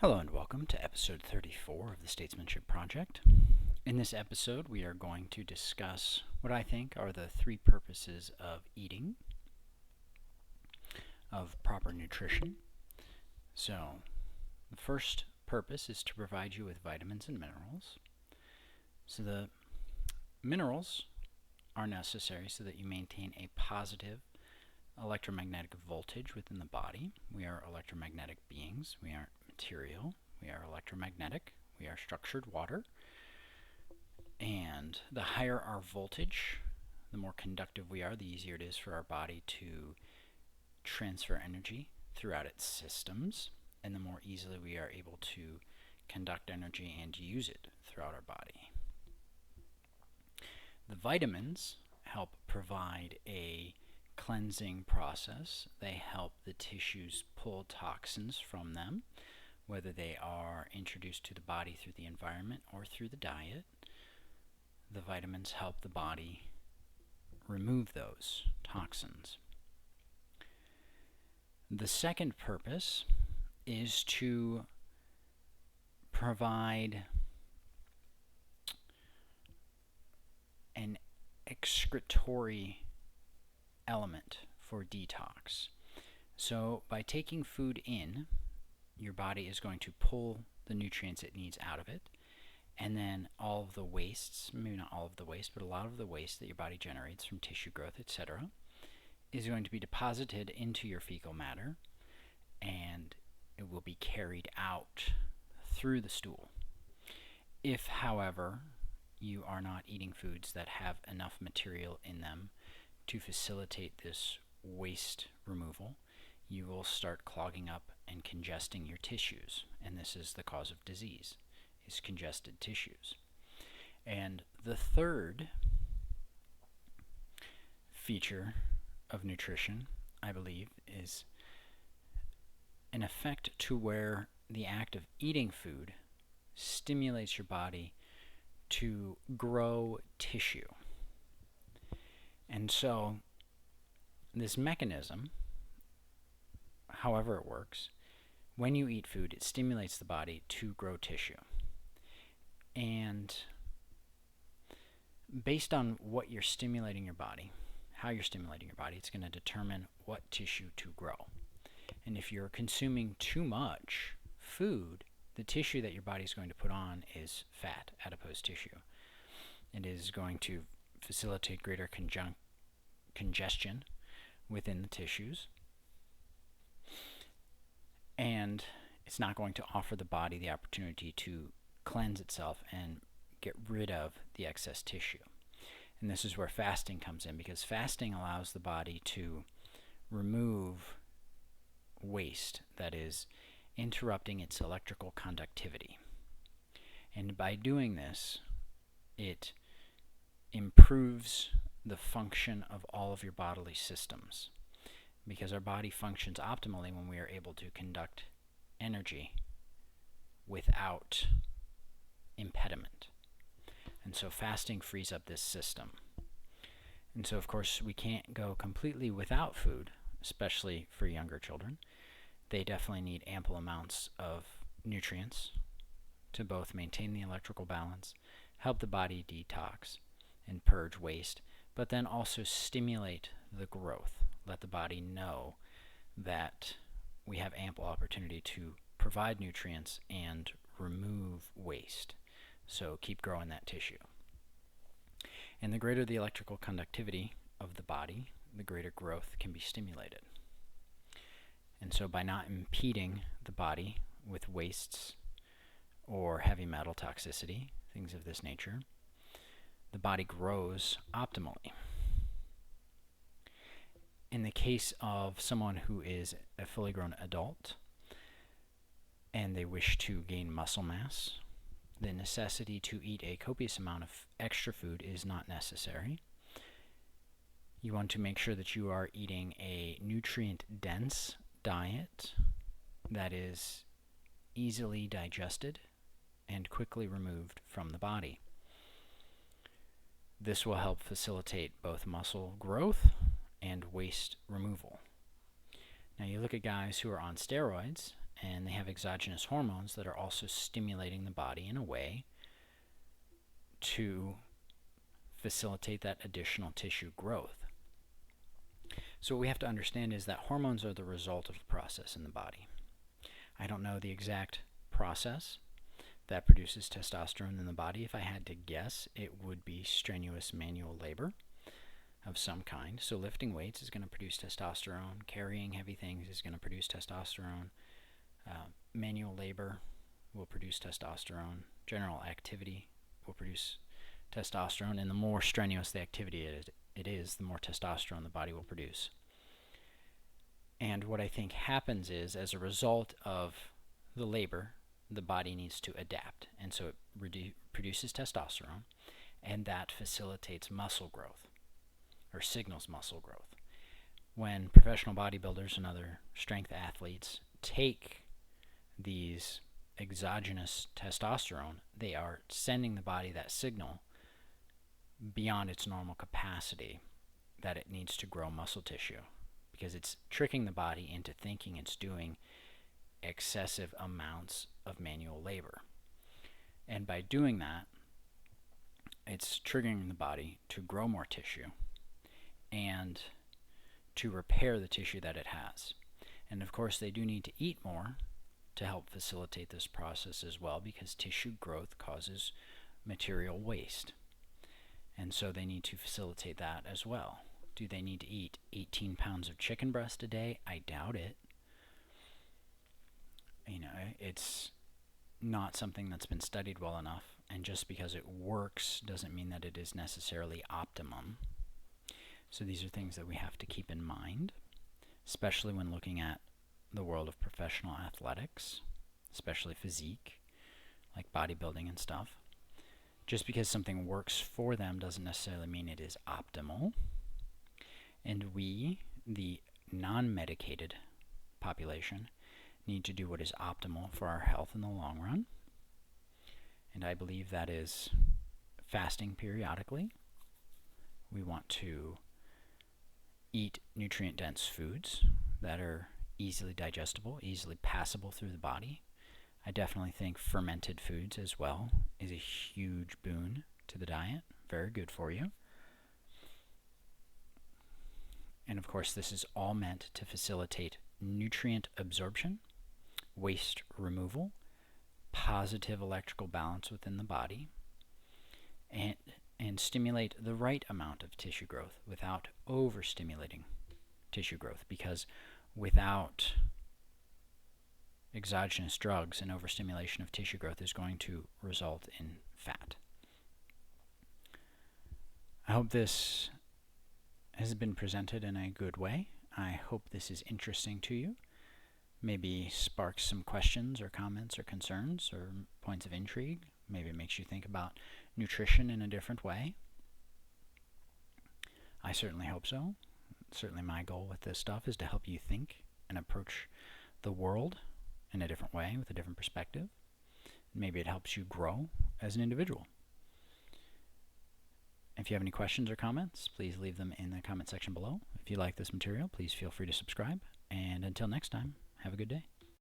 Hello and welcome to episode 34 of the Statesmanship Project. In this episode, we are going to discuss what I think are the three purposes of eating, of proper nutrition. So, the first purpose is to provide you with vitamins and minerals. So the minerals are necessary so that you maintain a positive electromagnetic voltage within the body. We are electromagnetic beings. We aren't material. We are electromagnetic. We are structured water. And the higher our voltage, the more conductive we are, the easier it is for our body to transfer energy throughout its systems, and the more easily we are able to conduct energy and use it throughout our body. The vitamins help provide a cleansing process. They help the tissues pull toxins from them, whether they are introduced to the body through the environment or through the diet. The vitamins help the body remove those toxins. The second purpose is to provide an excretory element for detox. So by taking food in, your body is going to pull the nutrients it needs out of it, and then all of the wastes, maybe not all of the waste, but a lot of the waste that your body generates from tissue growth, etc., is going to be deposited into your fecal matter, and it will be carried out through the stool. If, however, you are not eating foods that have enough material in them to facilitate this waste removal, you will start clogging up and congesting your tissues, and this is the cause of disease, is congested tissues. And the third feature of nutrition, I believe, is an effect to where the act of eating food stimulates your body to grow tissue. And so this mechanism, however it works, when you eat food, it stimulates the body to grow tissue. And based on what you're stimulating your body, how you're stimulating your body, it's going to determine what tissue to grow. And if you're consuming too much food, the tissue that your body is going to put on is fat, adipose tissue. It is going to facilitate greater congestion within the tissues, and it's not going to offer the body the opportunity to cleanse itself and get rid of the excess tissue. And this is where fasting comes in, because fasting allows the body to remove waste that is interrupting its electrical conductivity. And by doing this, it improves the function of all of your bodily systems, because our body functions optimally when we are able to conduct energy without impediment. And so fasting frees up this system. And so, of course, we can't go completely without food, especially for younger children. They definitely need ample amounts of nutrients to both maintain the electrical balance, help the body detox and purge waste, but then also stimulate the growth. Let the body know that we have ample opportunity to provide nutrients and remove waste. So keep growing that tissue. And the greater the electrical conductivity of the body, the greater growth can be stimulated. And so by not impeding the body with wastes or heavy metal toxicity, things of this nature, the body grows optimally. In the case of someone who is a fully grown adult and they wish to gain muscle mass, the necessity to eat a copious amount of extra food is not necessary. You want to make sure that you are eating a nutrient-dense diet that is easily digested and quickly removed from the body. This will help facilitate both muscle growth and waste removal. Now you look at guys who are on steroids and they have exogenous hormones that are also stimulating the body in a way to facilitate that additional tissue growth. So what we have to understand is that hormones are the result of the process in the body. I don't know the exact process that produces testosterone in the body. If I had to guess, it would be strenuous manual labor of some kind. So lifting weights is going to produce testosterone. Carrying heavy things is going to produce testosterone. Manual labor will produce testosterone. General activity will produce testosterone. And the more strenuous the activity it is, the more testosterone the body will produce. And what I think happens is, as a result of the labor, the body needs to adapt. And so it produces testosterone, and that facilitates muscle growth, or signals muscle growth. When professional bodybuilders and other strength athletes take these exogenous testosterone, they are sending the body that signal beyond its normal capacity that it needs to grow muscle tissue, because it's tricking the body into thinking it's doing excessive amounts of manual labor. And by doing that, it's triggering the body to grow more tissue and to repair the tissue that it has. And of course, they do need to eat more to help facilitate this process as well, because tissue growth causes material waste. And so they need to facilitate that as well. Do they need to eat 18 pounds of chicken breast a day? I doubt it. You know, it's not something that's been studied well enough, and just because it works doesn't mean that it is necessarily optimum. So these are things that we have to keep in mind, especially when looking at the world of professional athletics, especially physique, like bodybuilding and stuff. Just because something works for them doesn't necessarily mean it is optimal. And we, the non-medicated population, need to do what is optimal for our health in the long run. And I believe that is fasting periodically. We want to eat nutrient-dense foods that are easily digestible, easily passable through the body. I definitely think fermented foods as well is a huge boon to the diet. Very good for you. And of course, this is all meant to facilitate nutrient absorption, waste removal, positive electrical balance within the body, and stimulate the right amount of tissue growth without overstimulating tissue growth, because without exogenous drugs, and overstimulation of tissue growth is going to result in fat. I hope this has been presented in a good way. I hope this is interesting to you. Maybe sparks some questions or comments or concerns or points of intrigue. Maybe it makes you think about nutrition in a different way. I certainly hope so. Certainly my goal with this stuff is to help you think and approach the world in a different way, with a different perspective. Maybe it helps you grow as an individual. If you have any questions or comments, please leave them in the comment section below. If you like this material, please feel free to subscribe. And until next time, have a good day.